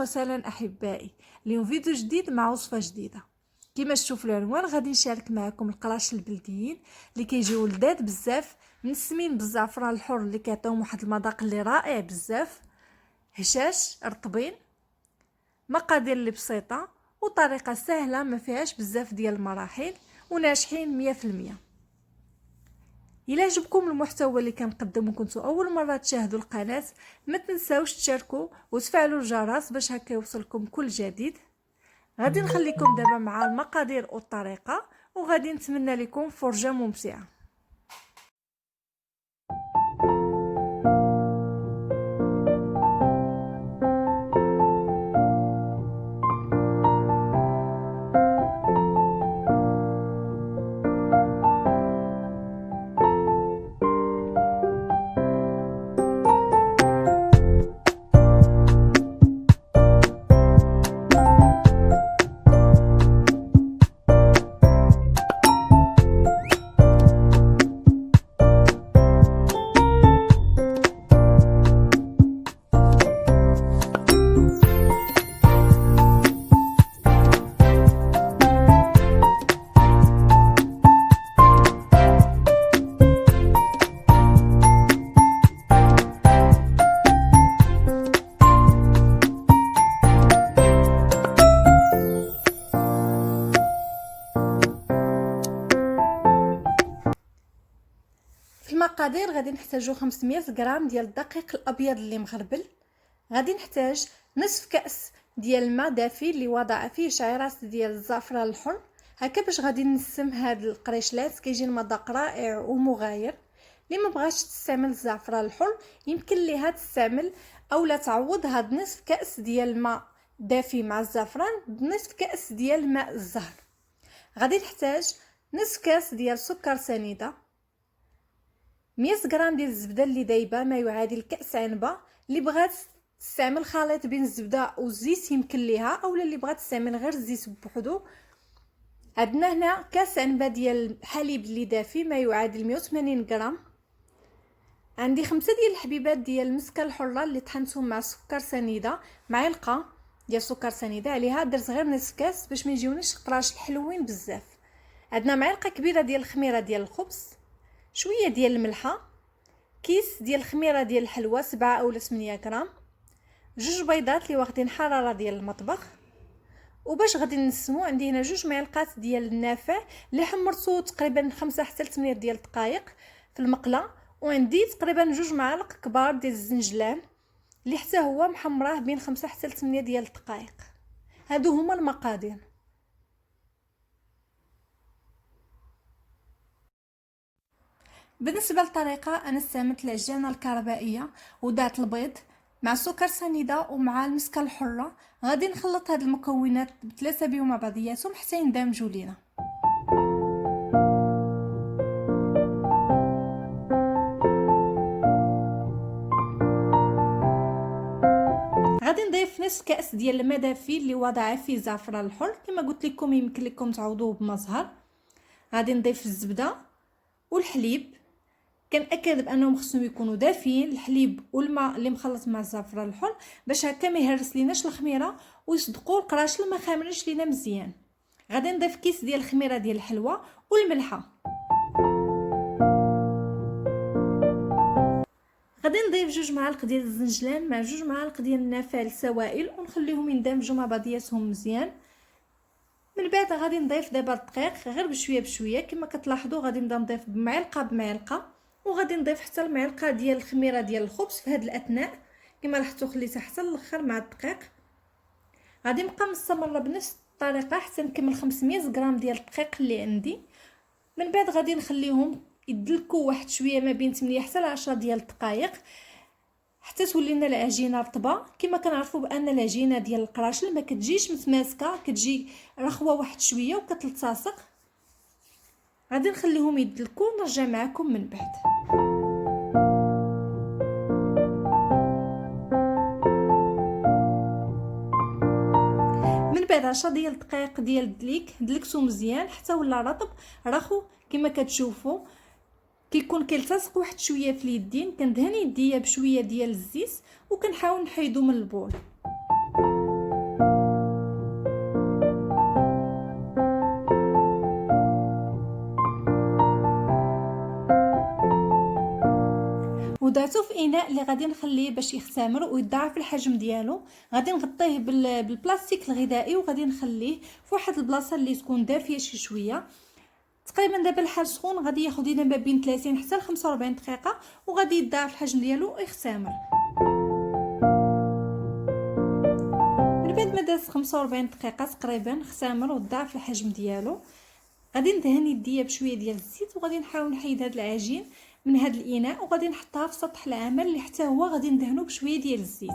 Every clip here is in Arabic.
وسهلا احبائي. اليوم فيديو جديد مع وصفه جديده. كما تشوفوا العنوان غادي نشارك معكم القراش البلديين اللي كيجيو لذاذ بزاف، منسمين بالزعفران الحر اللي كيعطيهم واحد المذاق اللي رائع بزاف، هشاش رطبين. مقادير اللي بسيطه وطريقه سهله ما فيهاش بزاف ديال المراحل وناجحين 100%. الى عجبكم المحتوى اللي كنقدم وكنتو اول مره تشاهدوا القناه، ما تنساوش تشاركوا وتفعلوا الجرس باش هكا يوصلكم كل جديد. غادي نخليكم دابا مع المقادير والطريقه، وغادي نتمنى لكم فرجه ممتعه. في المقادير غادي نحتاجو 500 غرام ديال الدقيق الابيض اللي مغربل. غادي نحتاج نصف كاس ديال الماء دافي اللي وضع فيه شعيرات ديال الزعفران الحر، هكا باش غادي نسم هاد القريشلات كيجي المذاق رائع ومغاير. اللي ما بغاش تستعمل الزعفران الحر يمكن ليها تستعمل اولا تعوض هاد نصف كاس ديال الماء دافي مع الزعفران بنصف كاس ديال ماء الزهر. غادي نحتاج نصف كاس ديال سكر سنيده، 100 غرام ديال الزبده اللي دايبه ما يعادل كاس عنبه. اللي بغات تستعمل خليط بين الزبده والزيت يمكن ليها، اولا اللي بغات تستعمل غير الزيت بوحدو. عندنا هنا كاس عنبه ديال الحليب اللي دافي ما يعادل 180 غرام. عندي 5 ديال الحبيبات ديال المسكه الحره اللي طحنتهم مع سكر سنيده، معلقه ديال سكر سنيده عليها درت غير نصف كاس باش ما يجيونيش قراش الحلوين بزاف. عندنا معلقه كبيره ديال الخميره ديال الخبز، شويه ديال الملحه، كيس ديال الخميره ديال الحلوى 7 أو 8 غرام، 2 بيضات اللي واخدين حراره ديال المطبخ. وباش غادي نسمو عندي هنا 2 معلقات ديال النافع اللي حمرته تقريبا 5 حتى 8 ديال الدقائق في المقله. وعندي تقريبا 2 معالق كبار ديال الزنجلان اللي حتى هو محمراه بين 5 حتى 8 ديال الدقائق. هادو هما المقادير. بالنسبه للطريقه انا استعملت العجانه الكهربائيه ودعت البيض مع سكر سنيده ومع المسكه الحره. غادي نخلط هاد المكونات بثلاثه بهم مع بعضياتهم حتى يندمجوا لينا. غادي نضيف نصف كاس ديال الماء دافي اللي وضع فيه الزعفران الحر، كما قلت لكم يمكن لكم تعوضوه بما زهر. غادي نضيف الزبده والحليب، كنأكد بانهم خصهم يكونوا دافيين، الحليب والماء اللي مخلط مع الزعفران الحر، باش هكا ما يهرس ليناش الخميره ويصدقوا القراش ما خامرينش لينا مزيان. غادي نضيف كيس ديال الخميره ديال الحلوى والملحه. غادي نضيف 2 معالق ديال الزنجلان مع 2 معالق ديال النافع السوائل ونخليهم يندمجوا مع بعضياتهم مزيان. من بعد غادي نضيف دابا الدقيق غير بشويه بشويه، كما كتلاحظوا غادي نبدا نضيف بمعلقه بمعلقه، وغادي نضيف حتى المعلقه ديال الخميره ديال الخبز في هذا الاثناء. كما لاحظتوا خليتها حتى الاخر مع الدقيق. غادي نبقى مستمره بنفس الطريقه حتى نكمل 500 غرام ديال الدقيق اللي عندي. من بعد غادي نخليهم يدلكوا واحد شويه ما بين 8 حتى 10 ديال الدقائق حتى تولي لنا العجينه رطبه. كما كنعرفوا بان العجينه ديال القراشل ما كتجيش متماسكه، كتجي رخوه واحد شويه وكتلتصق. غادي نخليهم يدلكوا ونرجع معكم من بعد. من بعد 10 ديال الدقائق ديال الدليك دلكتو مزيان حتى ولا رطب رخو. كما كتشوفوا كيكون كيلتصق واحد شويه في اليدين. كندهن يديا بشويه ديال الزيت وكنحاول نحيدو من البول. وضعته في اناء اللي غادي نخليه باش يختمر ويضاعف الحجم ديالو. غادي نغطيه بالبلاستيك الغذائي وغادي نخليه في واحد البلاصه اللي تكون دافيه شي شويه. تقريبا دابا الحال سخون، غادي ياخذ لينا ما بين 30 حتى ل 45 دقيقه وغادي يضاعف الحجم ديالو ويختمر. من بعد ما داز 45 دقيقه تقريبا اختمر وضاعف الحجم ديالو، غادي ندهن يديا بشويه ديال الزيت وغادي نحاول نحيد هذا العجين من هذا الاناء وغادي نحطها في سطح العمل اللي حتى هو غادي ندهنو بشويه ديال الزيت.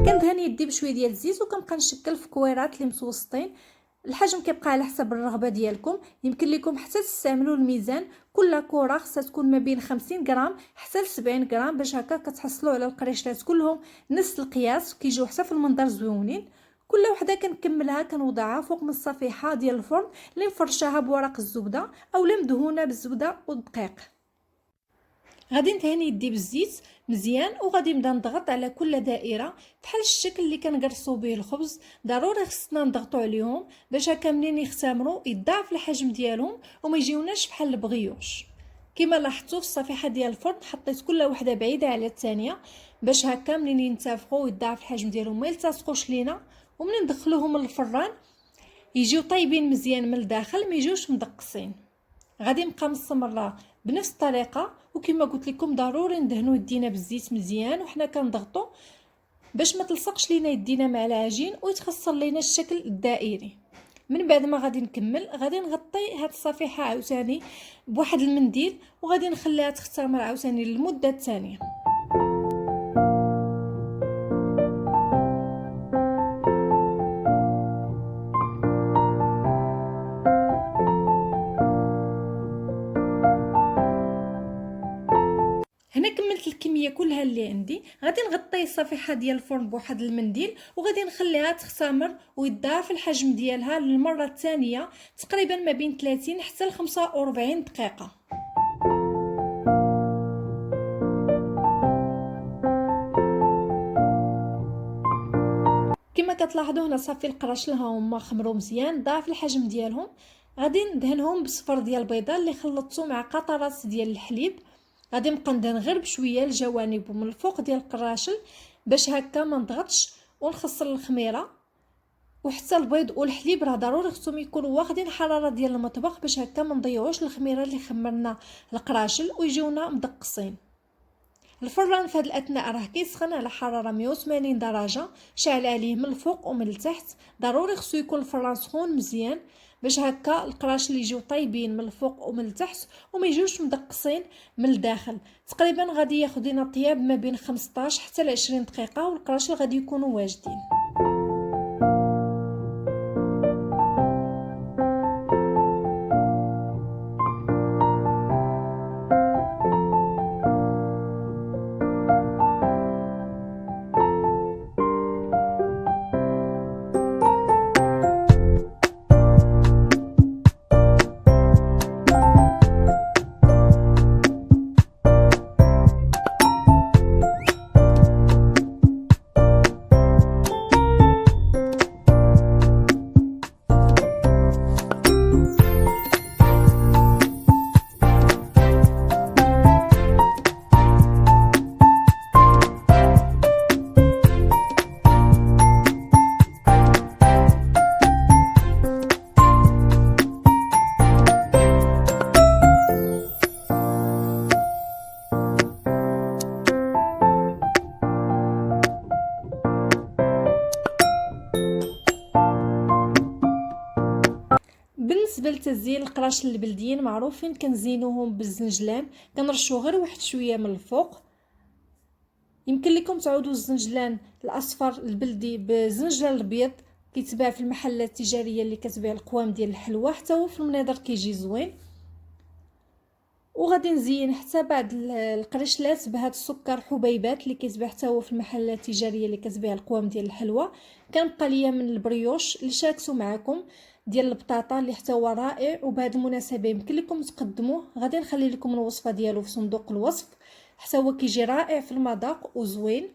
كندهن يدي بشويه ديال الزيت وكنبقى نشكل في كويرات اللي متوسطين. الحجم كيبقى على حسب الرغبه ديالكم، يمكن لكم حتى تستعملوا الميزان. كل كره خصها تكون ما بين 50 غرام حتى ل 70 غرام باش هكا كتحصلوا على القريشات كلهم نفس القياس وكيجيو حتى في المنظر زوينين. كل وحده كنكملها كنوضعها فوق من الصفيحه ديال الفرن اللي مفرشاها بورق الزبده او اللي مدهونه بالزبده والدقيق. غادي ندهن يدي بالزيت مزيان وغادي نبدا نضغط على كل دائره بحال الشكل اللي كنقرصوا به الخبز. ضروري خصنا نضغطوا عليهم باش هكا منين يختمروا يضاعف الحجم ديالهم وما يجيوناش بحال البغيوش. كما لاحظتوا في الصفيحه ديال الفرن حطيت كل وحده بعيده على الثانيه باش هكا منين ينتفخوا ويضاعف الحجم ديالهم ما يلتصقوش لينا، ومنين ندخلوهم للفران يجيو طيبين مزيان من الداخل ما يجوش مدقسين. غادي نبقى مستمره بنفس الطريقه، وكما قلت لكم ضروري ندهنوا يدينا بالزيت مزيان وحنا كنضغطوا باش ما تلصقش لينا يدينا مع العجين ويتخسر لينا الشكل الدائري. من بعد ما غادي نكمل غادي نغطي هاد الصفيحه عاوتاني بواحد المنديل وغادي نخليها تختمر عاوتاني للمده الثانيه. هنا كملت الكميه كلها اللي عندي. غادي نغطي الصفيحه ديال الفرن بواحد المنديل وغادي نخليها تختمر ويضاعف الحجم ديالها للمره الثانيه تقريبا ما بين 30 حتى ل 45 دقيقه. كما كتلاحظوا هنا صافي القراشل ها هما خمروا مزيان ضاعف الحجم ديالهم. غادي ندهنهم بالصفر ديال البيضه اللي خلطته مع قطرات ديال الحليب. غادي نبقى ندهن غير بشويه الجوانب ومن الفوق ديال القراشل باش هكا ما نضغطش ونخسر الخميره. وحتى البيض والحليب راه ضروري خصهم يكونوا واخدين حراره ديال المطبخ باش هكا ما نضيعوش الخميره اللي خمرنا القراشل ويجيونا مدقسين. الفران في هذه الاثناء راه كيسخن على حراره 180 درجه، شعل عليه من الفوق ومن التحت. ضروري خصو يكون الفران سخون مزيان باش هكا القراشل يجيو طيبين من الفوق ومن التحت وما يجوش مدقسين من الداخل. تقريبا غادي ياخذ لنا طياب ما بين 15 حتى ل 20 دقيقه والقراشل غادي يكونوا واجدين. بالنسبه لتزيين القراشل البلديين معروفين كنزينوهم بالزنجلان، كنرشوا غير واحد شويه من الفوق. يمكن لكم تعوضوا الزنجلان الاصفر البلدي بزنجلان الابيض كيتباع في المحلات التجاريه اللي كتبيع القوام ديال الحلوى، حتى هو في المناظر كيجي زوين. وغادي نزين حتى بعض القرشلات بهذا السكر حبيبات اللي كيتباع حتى هو في المحلات التجاريه اللي كتبيع القوام ديال الحلوى. كنبقى ليا من البريوش اللي شاركتو معكم ديال البطاطا اللي حتى هو رائع، وبهذه المناسبه يمكن لكم تقدموه. غادي نخلي لكم الوصفه ديالو في صندوق الوصف، حتى هو كيجي رائع في المذاق وزوين.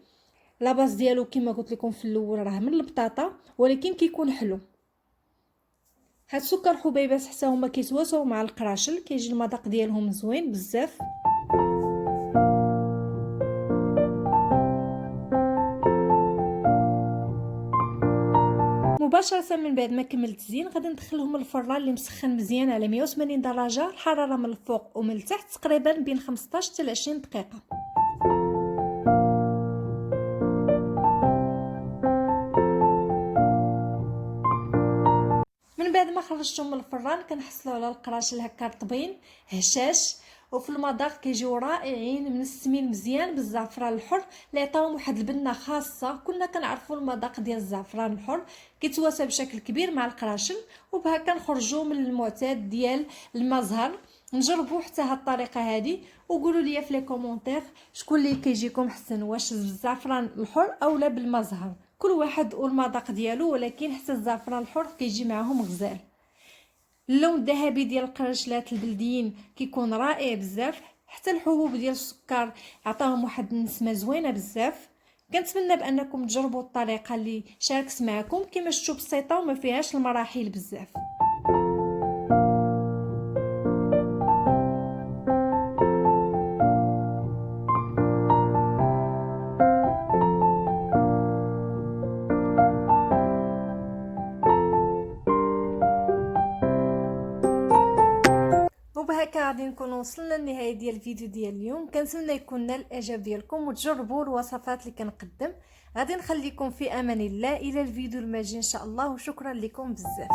لاباس ديالو كما قلت لكم في الاول راه من البطاطا ولكن كيكون حلو. هاد السكر حبيبات حتى هما كيتواسوا مع القراشل، كيجي المذاق ديالهم زوين بزاف. مباشره من بعد ما كملت الزين غادي ندخلهم الفران اللي مسخن مزيان على 180 درجه، الحراره من الفوق ومن التحت تقريبا بين 15 حتى 20 دقيقه. من بعد ما خرجتهم من الفران كنحصلوا على القراشل هكا رطبين هشاش، وفي المذاق كيجيو رائعين منسمين مزيان بالزعفران الحر اللي عطاهم واحد البنه خاصه. كنا كنعرفوا المذاق ديال الزعفران الحر كيتواسى بشكل كبير مع القراشل، وبهكا نخرجوا من المعتاد ديال المزهر. نجربوا حتى هاد الطريقه هذه وقولوا لي في لي كومونتير شكون اللي كيجيكم حسن، واش بالزعفران الحر اولا بالمزهر. كل واحد والمذاق ديالو، ولكن حتى الزعفران الحر كيجي معاهم غزال. اللون الذهبي ديال القراشلات البلديين كيكون رائع بزاف، حتى الحبوب ديال السكر عطاهم واحد النسمه زوينه بزاف. كنتمنى بانكم تجربوا الطريقه اللي شاركت معكم، كما شفتوا بسيطه وما فيهاش المراحل بزاف. وبهكا غادي نكون وصلنا للنهايه ديال الفيديو ديال اليوم. كنتمنى يكون نال الاعجاب ديالكم وتجربوا الوصفات اللي كنقدم. غادي نخليكم في امان الله الى الفيديو الماجي ان شاء الله، وشكرا لكم بزاف.